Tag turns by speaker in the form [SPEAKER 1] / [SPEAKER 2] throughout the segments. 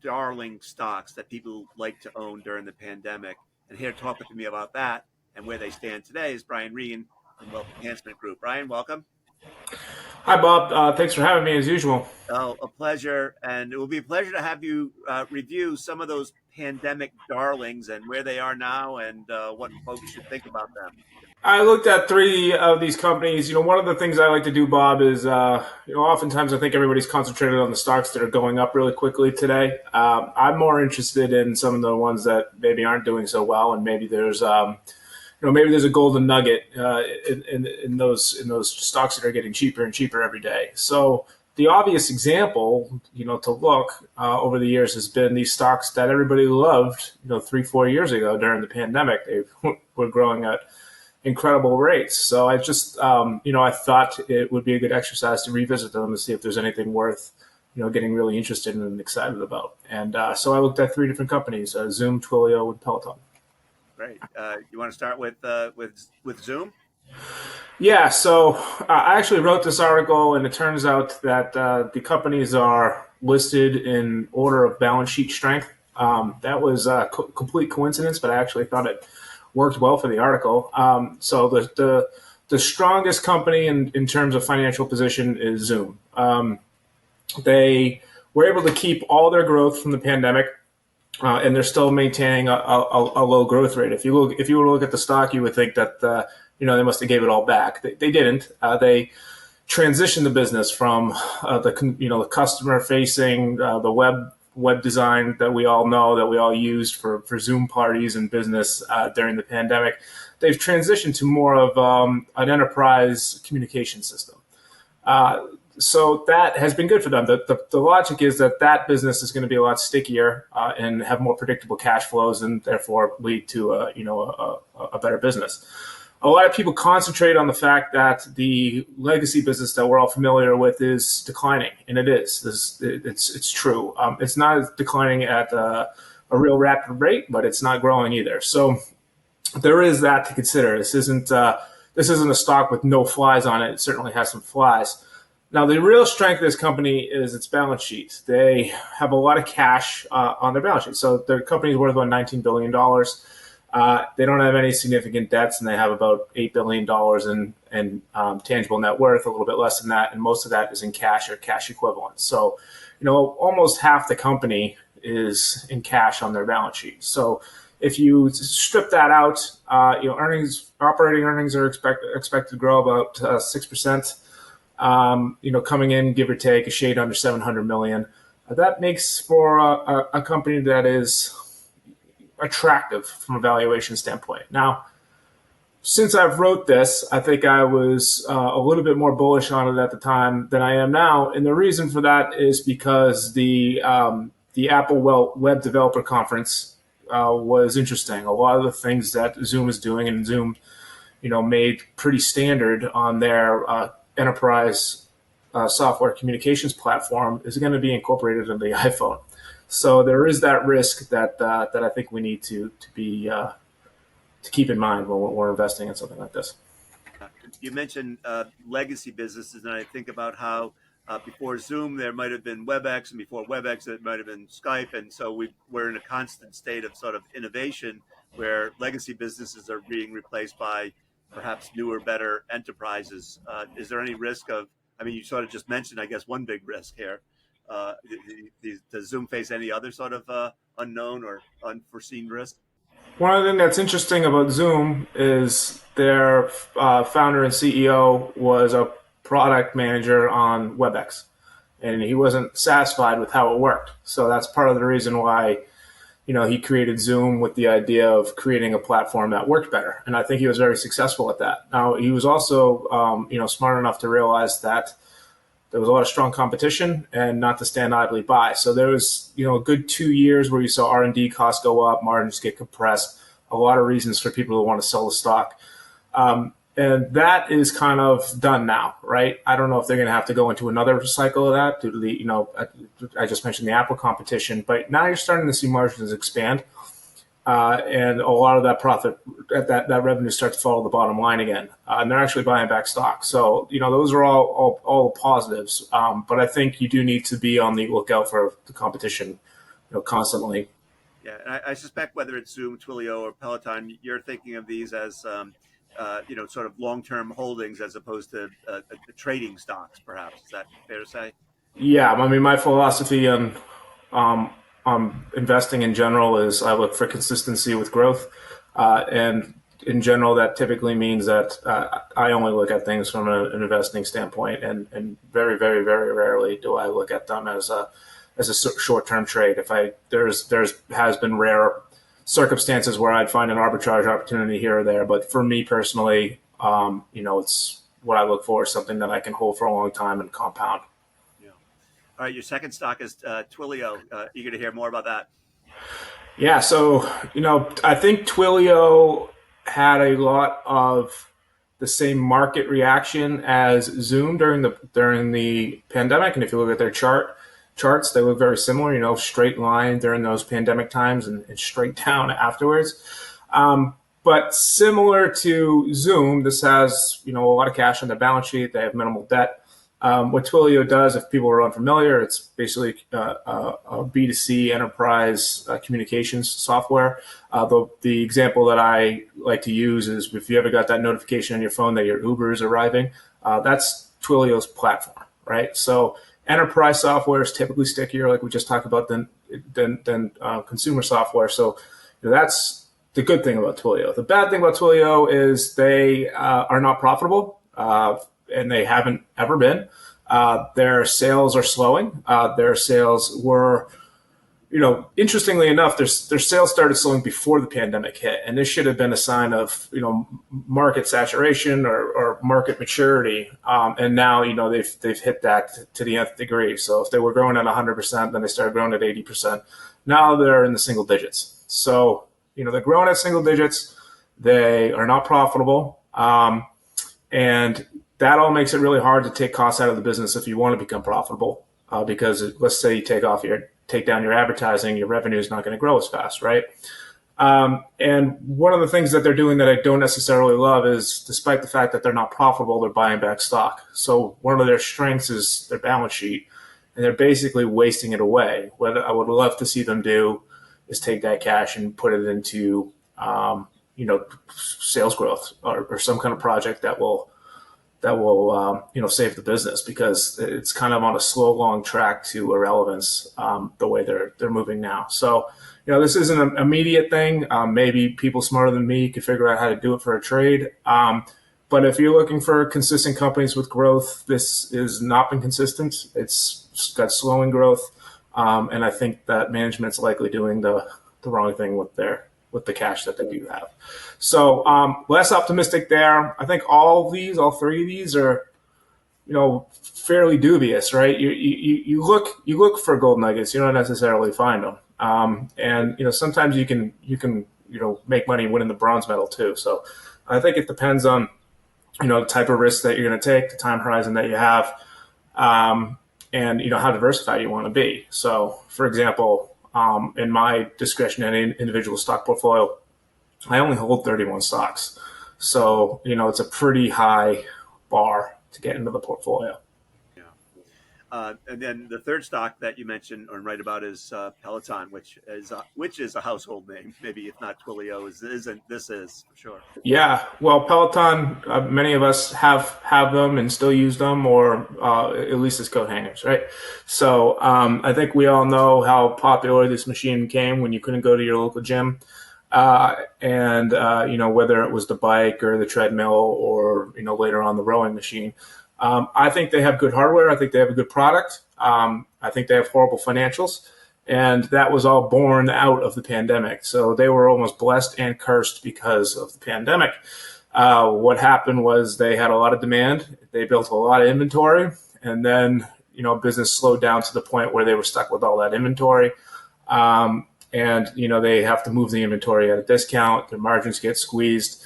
[SPEAKER 1] darling stocks that people like to own during the pandemic. And here to talk with me about that and where they stand today is Brian Regan from Wealth Enhancement Group. Brian, welcome.
[SPEAKER 2] Hi, Bob. Thanks for having me as usual.
[SPEAKER 1] Oh, a pleasure. And it will be a pleasure to have you review some of those pandemic darlings and where they are now and what folks should think about them.
[SPEAKER 2] I looked at three of these companies. One of the things I like to do, Bob, is oftentimes I think everybody's concentrated on the stocks that are going up really quickly today. I'm more interested in some of the ones that maybe aren't doing so well, and maybe there's a golden nugget in those stocks that are getting cheaper and cheaper every day. So the obvious example, to look over the years has been these stocks that everybody loved, 3-4 years ago during the pandemic. They were growing at incredible rates. So I just, I thought it would be a good exercise to revisit them and see if there's anything worth, getting really interested in and excited about. And so I looked at three different companies: Zoom, Twilio, and Peloton.
[SPEAKER 1] Great. You want to start with Zoom?
[SPEAKER 2] Yeah, so I actually wrote this article, and it turns out that the companies are listed in order of balance sheet strength. That was a complete coincidence, but I actually thought it worked well for the article. So the strongest company in terms of financial position is Zoom. They were able to keep all their growth from the pandemic. And they're still maintaining a low growth rate. If you were to look at the stock, you would think that they must have gave it all back. They didn't. They transitioned the business from the customer facing the web design that we all know, that we all used for Zoom parties and business during the pandemic. They've transitioned to more of an enterprise communication system. So that has been good for them. The logic is that business is going to be a lot stickier and have more predictable cash flows, and therefore lead to a better business. A lot of people concentrate on the fact that the legacy business that we're all familiar with is declining, and it is. It's true. It's not declining at a real rapid rate, but it's not growing either. So there is that to consider. This isn't a stock with no flies on it. It certainly has some flies. Now, the real strength of this company is its balance sheet. They have a lot of cash on their balance sheet. So their company is worth about $19 billion. They don't have any significant debts, and they have about $8 billion in tangible net worth, a little bit less than that, and most of that is in cash or cash equivalents. So, almost half the company is in cash on their balance sheet. So if you strip that out, operating earnings are expected to grow about 6%. Coming in, give or take, a shade under 700 million. That makes for a company that is attractive from a valuation standpoint. Now, since I've wrote this, I think I was a little bit more bullish on it at the time than I am now, and the reason for that is because the Apple Web Developer Conference was interesting. A lot of the things that Zoom is doing, and Zoom, made pretty standard on their enterprise software communications platform, is going to be incorporated in the iPhone. So there is that risk that I think we need to keep in mind when we're investing in something like this.
[SPEAKER 1] You mentioned legacy businesses, and I think about how before Zoom there might have been WebEx, and before WebEx it might have been Skype, and so we're in a constant state of sort of innovation where legacy businesses are being replaced by perhaps newer, better enterprises. Is there any risk of, you sort of just mentioned, I guess, one big risk here. Does Zoom face any other sort of unknown or unforeseen risk?
[SPEAKER 2] One of the things that's interesting about Zoom is their founder and CEO was a product manager on WebEx, and he wasn't satisfied with how it worked. So that's part of the reason why he created Zoom, with the idea of creating a platform that worked better. And I think he was very successful at that. Now, he was also, smart enough to realize that there was a lot of strong competition and not to stand idly by. So there was, a good 2 years where you saw R&D costs go up, margins get compressed, a lot of reasons for people to want to sell the stock. And that is kind of done now, right? I don't know if they're going to have to go into another cycle of that due to the, I just mentioned the Apple competition, but now you're starting to see margins expand. And a lot of that profit, that revenue starts to fall to the bottom line again. And they're actually buying back stock. So, those are all positives. But I think you do need to be on the lookout for the competition constantly.
[SPEAKER 1] Yeah, and I suspect whether it's Zoom, Twilio, or Peloton, you're thinking of these as sort of long-term holdings as opposed to trading stocks. Perhaps is that fair to say?
[SPEAKER 2] Yeah, I mean, my philosophy um, on investing in general is I look for consistency with growth, and in general, that typically means that I only look at things from an investing standpoint, and very, very, very rarely do I look at them as a short term trade. If I there's has been rare circumstances where I'd find an arbitrage opportunity here or there, but for me personally, it's what I look for is something that I can hold for a long time and compound.
[SPEAKER 1] Yeah. All right. Your second stock is Twilio. Eager to hear more about that.
[SPEAKER 2] Yeah, so I think Twilio had a lot of the same market reaction as Zoom during the pandemic, and if you look at their charts, they look very similar. Straight line during those pandemic times and straight down afterwards. But similar to Zoom, this has a lot of cash on their balance sheet. They have minimal debt. What Twilio does, if people are unfamiliar, it's basically a B2C enterprise communications software. The example that I like to use is if you ever got that notification on your phone that your Uber is arriving, that's Twilio's platform, right? So enterprise software is typically stickier, like we just talked about, than consumer software. So that's the good thing about Twilio. The bad thing about Twilio is they are not profitable. And they haven't ever been. Their sales are slowing. Their sales were, interestingly enough, their sales started slowing before the pandemic hit, and this should have been a sign of, market saturation or market maturity. And now, they've hit that to the nth degree. So if they were growing at 100%, then they started growing at 80%. Now they're in the single digits. So, they're growing at single digits. They are not profitable. And that all makes it really hard to take costs out of the business if you want to become profitable. Because let's say you take down your advertising, your revenue is not going to grow as fast, right? And one of the things that they're doing that I don't necessarily love is, despite the fact that they're not profitable, they're buying back stock. So one of their strengths is their balance sheet, and they're basically wasting it away. What I would love to see them do is take that cash and put it into, sales growth or some kind of project that will save the business, because it's kind of on a slow, long track to irrelevance the way they're moving now. So, this isn't an immediate thing. Maybe people smarter than me could figure out how to do it for a trade. But if you're looking for consistent companies with growth, this has not been consistent. It's got slowing growth, and I think that management's likely doing the wrong thing with the cash that they do have. So less optimistic there. I think all three of these are, fairly dubious, right? You look for gold nuggets. You don't necessarily find them. And sometimes you can make money winning the bronze medal too. So I think it depends on the type of risk that you're going to take, the time horizon that you have, and how diversified you want to be. So, for example, in my discretionary individual stock portfolio, I only hold 31 stocks. So, it's a pretty high bar to get into the portfolio.
[SPEAKER 1] Yeah. And then the third stock that you mentioned or write about is Peloton, which is a household name. Maybe if not Twilio, this is for sure.
[SPEAKER 2] Yeah, well, Peloton, many of us have them and still use them, or at least as coat hangers, right? So I think we all know how popular this machine became when you couldn't go to your local gym. And whether it was the bike or the treadmill or, later on the rowing machine. I think they have good hardware. I think they have a good product. I think they have horrible financials. And that was all born out of the pandemic. So they were almost blessed and cursed because of the pandemic. What happened was they had a lot of demand. They built a lot of inventory. And then, business slowed down to the point where they were stuck with all that inventory. And they have to move the inventory at a discount. Their margins get squeezed.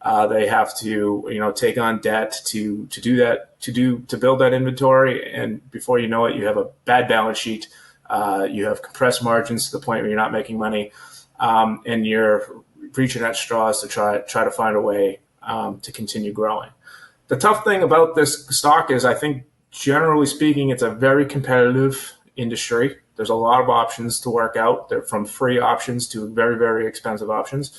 [SPEAKER 2] They have to, take on debt to do that, to build that inventory. And before you know it, you have a bad balance sheet. You have compressed margins to the point where you're not making money, and you're reaching at straws to try to find a way to continue growing. The tough thing about this stock is, I think, generally speaking, it's a very competitive industry. There's a lot of options to work out. They're from free options to very, very expensive options.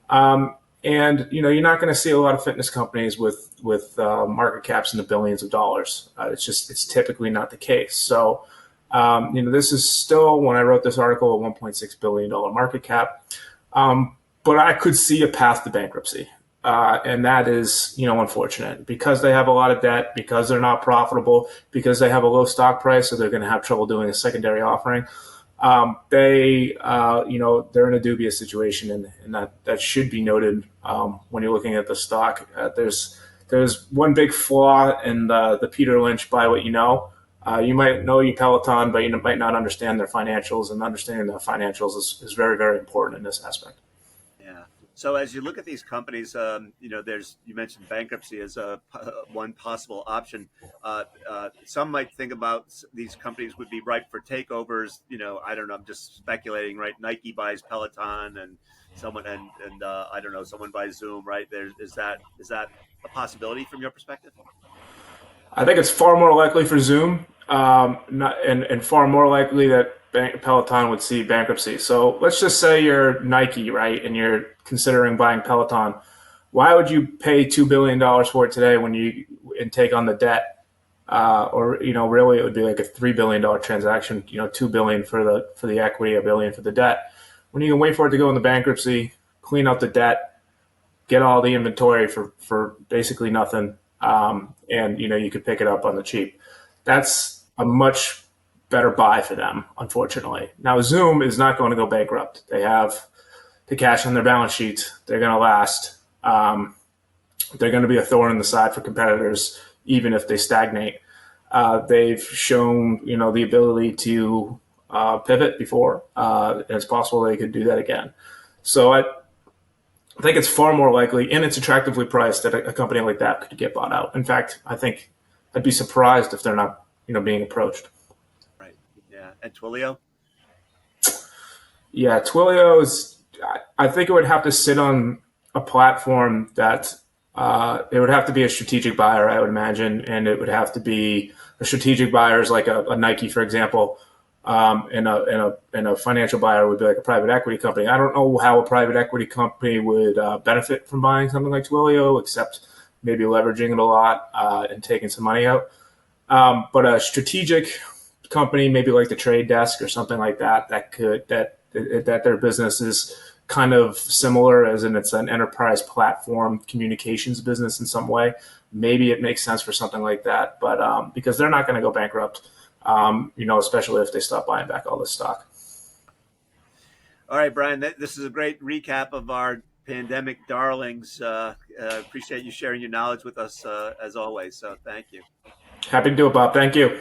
[SPEAKER 2] And you're not going to see a lot of fitness companies with market caps in the billions of dollars. It's typically not the case. So this is still, when I wrote this article, a $1.6 billion market cap. But I could see a path to bankruptcy. And that is, unfortunate because they have a lot of debt, because they're not profitable, because they have a low stock price, so they're going to have trouble doing a secondary offering. They're in a dubious situation, and that should be noted when you're looking at the stock. There's one big flaw in the Peter Lynch buy what you know. You might know your Peloton, but you might not understand their financials, and understanding their financials is very, very important in this aspect.
[SPEAKER 1] Yeah. So as you look at these companies, you mentioned bankruptcy as one possible option. Some might think about these companies would be ripe for takeovers. I don't know. I'm just speculating, right? Nike buys Peloton, and I don't know, someone buys Zoom, right? Is that a possibility from your perspective?
[SPEAKER 2] I think it's far more likely for Zoom, and far more likely that Peloton would see bankruptcy. So let's just say you're Nike, right, and you're considering buying Peloton. Why would you pay $2 billion for it today and take on the debt? Really, it would be like a $3 billion transaction. $2 billion for the equity, $1 billion for the debt. When you can wait for it to go into bankruptcy, clean out the debt, get all the inventory for basically nothing. And you could pick it up on the cheap. That's a much better buy for them, unfortunately. Now, Zoom is not going to go bankrupt. They have the cash on their balance sheet. They're going to last. They're going to be a thorn in the side for competitors, even if they stagnate. They've shown, the ability to pivot before, and it's possible they could do that again. So I think it's far more likely, and it's attractively priced, that a company like that could get bought out. In fact, I think I'd be surprised if they're not, being approached.
[SPEAKER 1] Right. Yeah. And Twilio?
[SPEAKER 2] Yeah, Twilio is. I think it would have to sit on a platform that it would have to be a strategic buyer, I would imagine, and it would have to be a strategic buyers like a Nike, for example, and a financial buyer would be like a private equity company. I don't know how a private equity company would benefit from buying something like Twilio, except maybe leveraging it a lot and taking some money out. But a strategic company, maybe like the Trade Desk or something like that, that their business is kind of similar, as in it's an enterprise platform communications business in some way. Maybe it makes sense for something like that, but because they're not going to go bankrupt, especially if they stop buying back all this stock.
[SPEAKER 1] All right, Brian, this is a great recap of our pandemic darlings. Appreciate you sharing your knowledge with us as always. So thank you.
[SPEAKER 2] Happy to do it, Bob. Thank you.